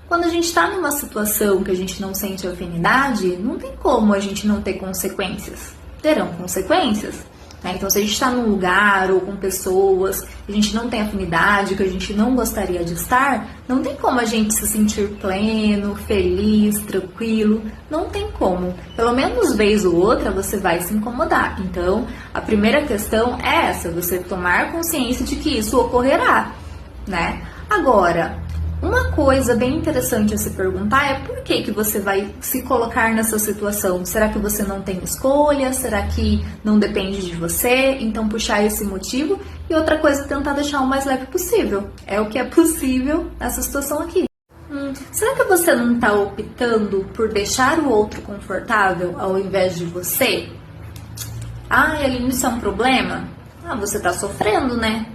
Quando a gente está numa situação que a gente não sente afinidade, não tem como a gente não ter consequências. Terão consequências. Então, se a gente está num lugar ou com pessoas que a gente não tem afinidade, que a gente não gostaria de estar, não tem como a gente se sentir pleno, feliz, tranquilo. Não tem como. Pelo menos vez ou outra você vai se incomodar. Então, a primeira questão é essa, você tomar consciência de que isso ocorrerá, né? Agora, uma coisa bem interessante a se perguntar é por que você vai se colocar nessa situação? Será que você não tem escolha? Será que não depende de você? Então puxar esse motivo. E outra coisa, tentar deixar o mais leve possível. É o que é possível nessa situação aqui. Será que você não está optando por deixar o outro confortável ao invés de você? Aline, isso é um problema? Você está sofrendo, né?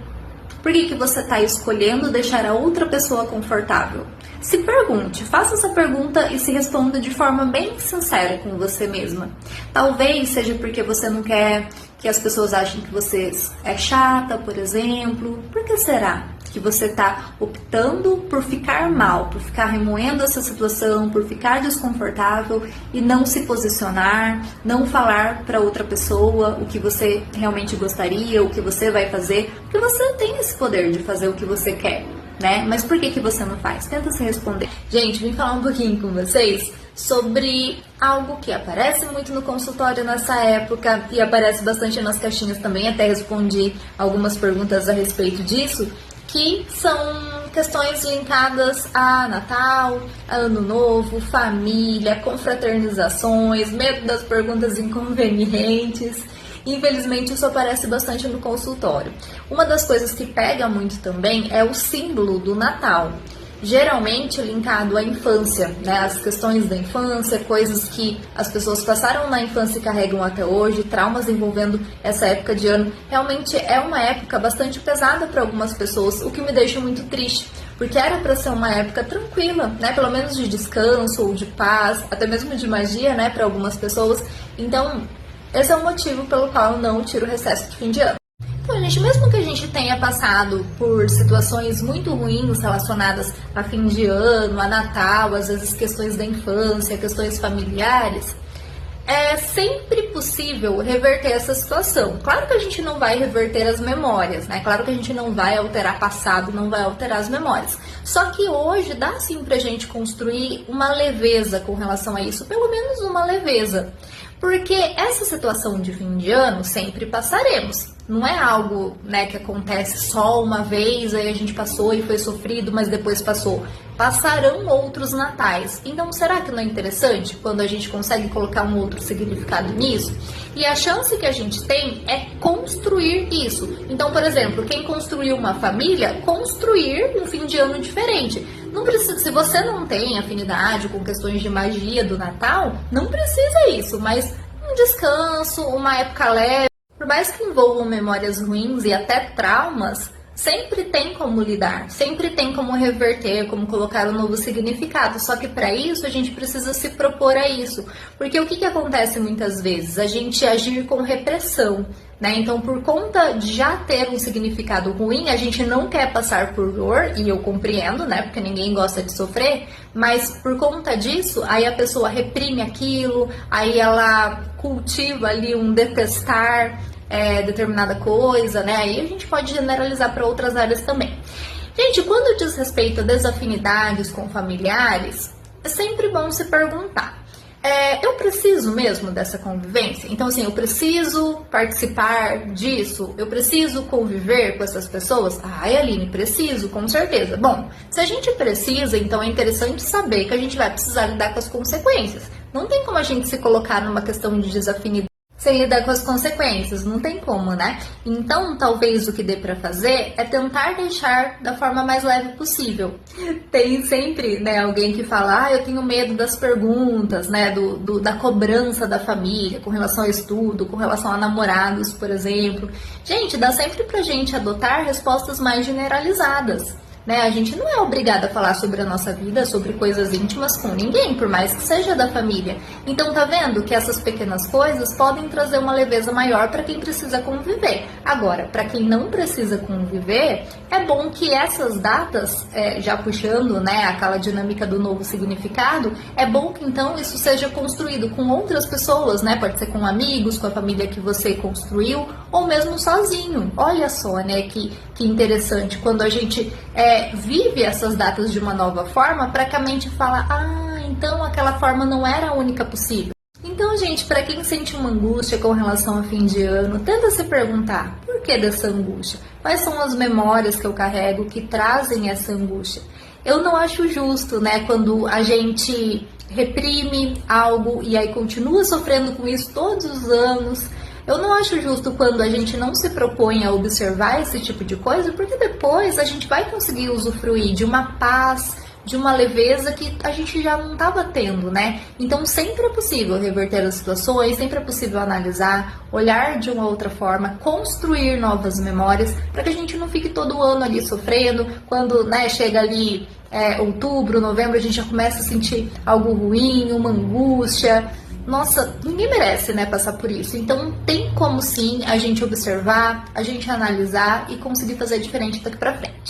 Por que você está escolhendo deixar a outra pessoa confortável? Se pergunte, faça essa pergunta e se responda de forma bem sincera com você mesma. Talvez seja porque você não quer que as pessoas achem que você é chata, por exemplo. Por que será que você está optando por ficar mal, por ficar remoendo essa situação, por ficar desconfortável e não se posicionar, não falar para outra pessoa o que você realmente gostaria, o que você vai fazer? Porque você tem esse poder de fazer o que você quer, né? Mas por que você não faz? Tenta se responder. Gente, vim falar um pouquinho com vocês sobre algo que aparece muito no consultório nessa época e aparece bastante nas caixinhas também, até respondi algumas perguntas a respeito disso, que são questões linkadas a Natal, a Ano Novo, família, confraternizações, medo das perguntas inconvenientes. Infelizmente, isso aparece bastante no consultório. Uma das coisas que pega muito também é o símbolo do Natal. Geralmente linkado à infância, né? As questões da infância, coisas que as pessoas passaram na infância e carregam até hoje, traumas envolvendo essa época de ano. Realmente é uma época bastante pesada para algumas pessoas, o que me deixa muito triste, porque era para ser uma época tranquila, né? Pelo menos de descanso ou de paz, até mesmo de magia, né? Para algumas pessoas. Então, esse é o motivo pelo qual eu não tiro o recesso de fim de ano. Então, gente, mesmo que a gente tenha passado por situações muito ruins relacionadas a fim de ano, a Natal, às vezes questões da infância, questões familiares, é sempre possível reverter essa situação. Claro que a gente não vai reverter as memórias, né? Claro que a gente não vai alterar passado, não vai alterar as memórias. Só que hoje dá sim pra gente construir uma leveza com relação a isso, pelo menos uma leveza. Porque essa situação de fim de ano sempre passaremos. Não é algo, né, que acontece só uma vez, aí a gente passou e foi sofrido, mas depois passou. Passarão outros natais. Então, será que não é interessante quando a gente consegue colocar um outro significado nisso? E a chance que a gente tem é construir isso. Então, por exemplo, quem construiu uma família, construir um fim de ano diferente. Não precisa, se você não tem afinidade com questões de magia do Natal, não precisa isso, mas um descanso, uma época leve, por mais que envolvam memórias ruins e até traumas, sempre tem como lidar, sempre tem como reverter, como colocar um novo significado. Só que para isso a gente precisa se propor a isso. Porque o que acontece muitas vezes? A gente agir com repressão, né? Então, por conta de já ter um significado ruim, a gente não quer passar por dor, e eu compreendo, né? Porque ninguém gosta de sofrer, mas por conta disso, aí a pessoa reprime aquilo, aí ela cultiva ali um detestar determinada coisa, né? Aí a gente pode generalizar para outras áreas também. Gente, quando diz respeito a desafinidades com familiares, é sempre bom se perguntar: eu preciso mesmo dessa convivência? Então, assim, eu preciso participar disso? Eu preciso conviver com essas pessoas? Aline, preciso, com certeza. Bom, se a gente precisa, então é interessante saber que a gente vai precisar lidar com as consequências. Não tem como a gente se colocar numa questão de desafinidade sem lidar com as consequências, não tem como, né? Então, talvez o que dê pra fazer é tentar deixar da forma mais leve possível. Tem sempre, né, alguém que fala: eu tenho medo das perguntas, né, da cobrança da família, com relação ao estudo, com relação a namorados, por exemplo. Gente, dá sempre pra gente adotar respostas mais generalizadas. né? A gente não é obrigada a falar sobre a nossa vida, sobre coisas íntimas com ninguém, por mais que seja da família. Então tá vendo que essas pequenas coisas podem trazer uma leveza maior para quem precisa conviver. Agora, para quem não precisa conviver, é bom que essas datas, já puxando, né, aquela dinâmica do novo significado, é bom que então isso seja construído com outras pessoas, né? Pode ser com amigos, com a família que você construiu, ou mesmo sozinho. Olha só, né, que interessante, quando a gente vive essas datas de uma nova forma, para que a mente fala, então aquela forma não era a única possível. Então, gente, para quem sente uma angústia com relação a fim de ano, tenta se perguntar, por que dessa angústia? Quais são as memórias que eu carrego que trazem essa angústia? Eu não acho justo, né, quando a gente reprime algo e aí continua sofrendo com isso todos os anos. Eu não acho justo quando a gente não se propõe a observar esse tipo de coisa, porque depois a gente vai conseguir usufruir de uma paz, de uma leveza que a gente já não estava tendo, né? Então sempre é possível reverter as situações, sempre é possível analisar, olhar de uma outra forma, construir novas memórias, para que a gente não fique todo ano ali sofrendo, quando, né, chega ali outubro, novembro, a gente já começa a sentir algo ruim, uma angústia. Nossa, ninguém merece, né, passar por isso. Então tem como sim a gente observar, a gente analisar e conseguir fazer diferente daqui pra frente.